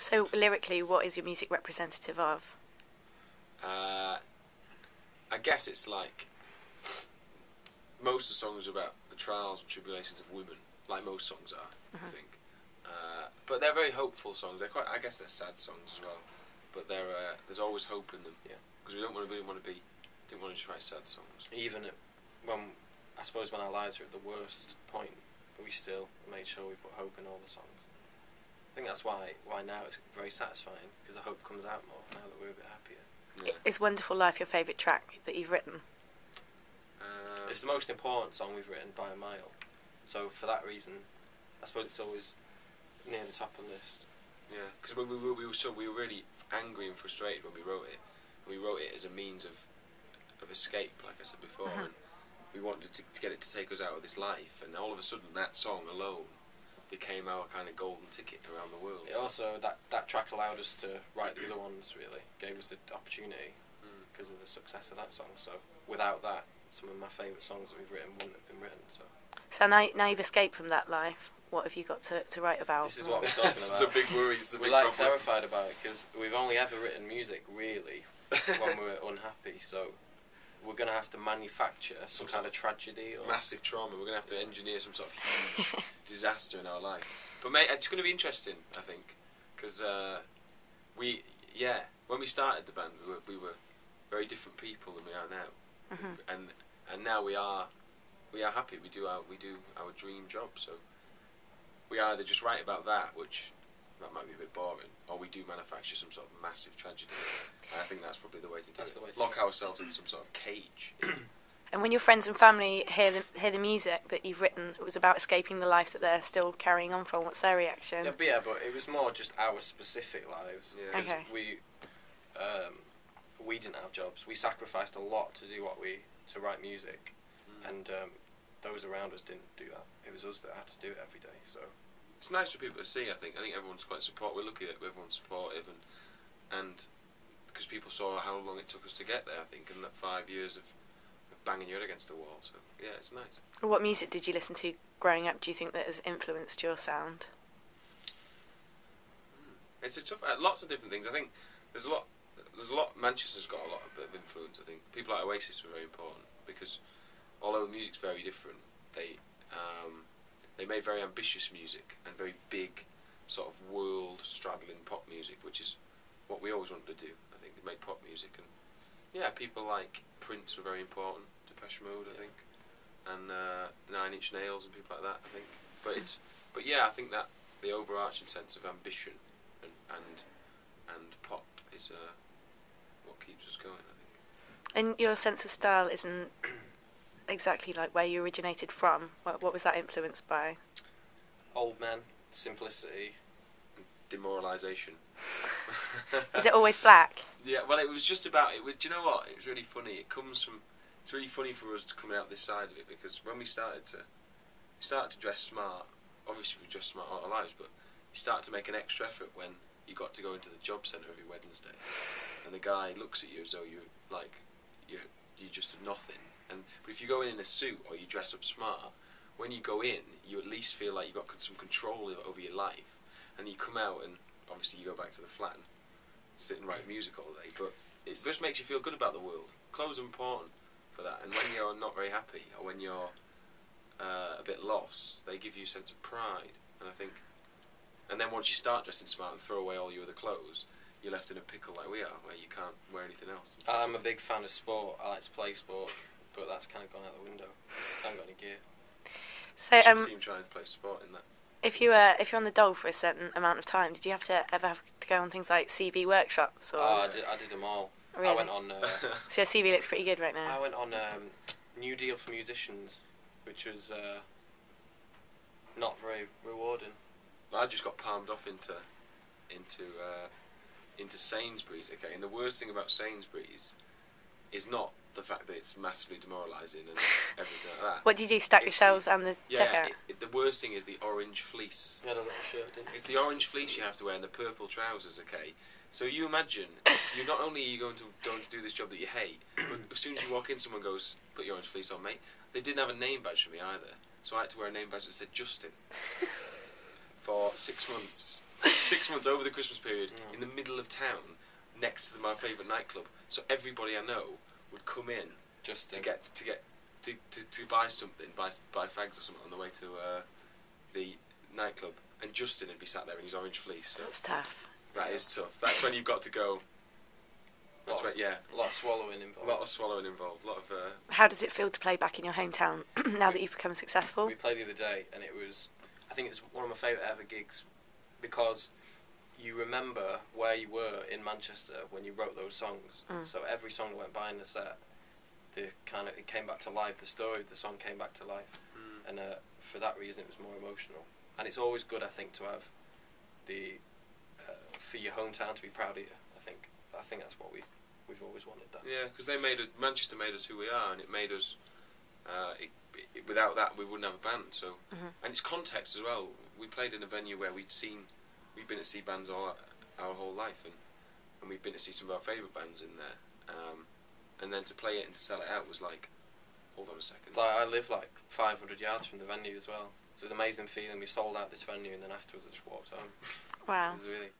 So lyrically, what is your music representative of? I guess it's like most of the songs are about the trials and tribulations of women, like most songs are. I think, but they're very hopeful songs. They're quite. I guess they're sad songs as well, but there's always hope in them. Yeah, because we didn't want to just write sad songs. Even when I suppose when our lives were at the worst point, we still made sure we put hope in all the songs. I think that's why now it's very satisfying, because the hope comes out more now that we're a bit happier. Yeah. Is Wonderful Life your favourite track that you've written? It's the most important song we've written by a mile. So for that reason, I suppose it's always near the top of the list. Yeah, because we were really angry and frustrated when we wrote it. We wrote it as a means of escape, like I said before, and we wanted to get it to take us out of this life. And all of a sudden, that song alone became our kind of golden ticket around the world. It also that track allowed us to write the other ones. Really gave us the opportunity because of the success of that song. So without that, some of my favourite songs that we've written wouldn't have been written. So now you've escaped from that life. What have you got to write about? This is what we're talking about. This is the big worry. We're terrified about it because we've only ever written music really when we were unhappy. So we're going to have to manufacture some kind of tragedy or massive trauma. We're going to have to engineer some sort of huge disaster in our life. But mate, it's going to be interesting, I think, because when we started the band, we were very different people than we are now, and now we are happy. We do our dream job. So we either just write about that, which that might be a bit boring, or we do manufacture some sort of massive tragedy. And I think that's probably the way to do it. Lock ourselves in some sort of cage. And when your friends and family hear the music that you've written, it was about escaping the life that they're still carrying on from. What's their reaction? Yeah, but it was more just our specific lives. Yeah. Okay. We didn't have jobs. We sacrificed a lot to write music, and those around us didn't do that. It was us that had to do it every day. So it's nice for people to see. I think everyone's quite supportive. We're lucky that everyone's supportive, and because people saw how long it took us to get there. I think, and that 5 years of banging your head against the wall. So yeah, it's nice. What music did you listen to growing up? Do you think that has influenced your sound? It's a tough. Lots of different things. I think there's a lot. Manchester's got a bit of influence. I think people like Oasis were very important because although the music's very different, they made very ambitious music and very big, sort of world-straddling pop music, which is what we always wanted to do. I think they made pop music, and yeah, people like Prince were very important. Depeche Mode, I think, and 9 Inch Nails and people like that. I think, but yeah, I think that the overarching sense of ambition and pop is what keeps us going, I think. And your sense of style isn't exactly like where you originated from. What was that influenced by? Old men, simplicity, demoralisation. Is it always black? Yeah, well, it was just about. It was. Do you know what? It's really funny. It's really funny for us to come out this side of it because when we started to dress smart. Obviously, we dressed smart all our lives, but you start to make an extra effort when you got to go into the job centre every Wednesday, and the guy looks at you as though you're just nothing. But if you go in a suit or you dress up smart, when you go in, you at least feel like you've got some control over your life, and you come out and obviously you go back to the flat and sit and write music all day. But it just makes you feel good about the world. Clothes are important for that, and when you're not very happy or when you're a bit lost, they give you a sense of pride, and I think. And then once you start dressing smart and throw away all your other clothes, you're left in a pickle like we are, where you can't wear anything else. I'm a big fan of sport. I like to play sport, but that's kind of gone out the window. I haven't got any gear. So you should see him trying to play sport in that. If you're on the dole for a certain amount of time, did you ever have to go on things like CB workshops? Or? I did them all. Really? I went on. So your CB looks pretty good right now. I went on New Deal for Musicians, which was not very rewarding. I just got palmed off into Sainsbury's. Okay, and the worst thing about Sainsbury's is not the fact that it's massively demoralising and everything like that. What did you do? Stack your shelves and the checkout? The worst thing is the orange fleece. You had a little shirt, didn't you? It's the orange fleece you have to wear and the purple trousers. Okay, so you imagine you not only are you going to do this job that you hate, but as soon as you walk in, someone goes, "Put your orange fleece on, mate." They didn't have a name badge for me either, so I had to wear a name badge that said Justin. for 6 months. 6 months over the Christmas period in the middle of town, next to my favourite nightclub. So everybody I know would come in Just to buy something, buy fags or something on the way to the nightclub, and Justin would be sat there in his orange fleece. So That's tough. that is tough. That's when you've got to go. That's when, yeah. A lot of swallowing involved. A lot of swallowing involved. A lot of. How does it feel to play back in your hometown now that you've become successful? We played the other day, and it was. I think it's one of my favourite ever gigs, because you remember where you were in Manchester when you wrote those songs. So every song that went by in the set, it came back to life. The story of the song came back to life, and for that reason, it was more emotional. And it's always good, I think, to have for your hometown to be proud of you. I think that's what we've always wanted. That. Yeah, because Manchester made us who we are, and it made us. Without that, we wouldn't have a band. So, and it's context as well. We played in a venue where we've been to see bands our whole life, and we've been to see some of our favourite bands in there. And then to play it and to sell it out was like, hold on a second. I live like 500 yards from the venue as well. So it was an amazing feeling. We sold out this venue, and then afterwards I just walked home. Wow. It was really.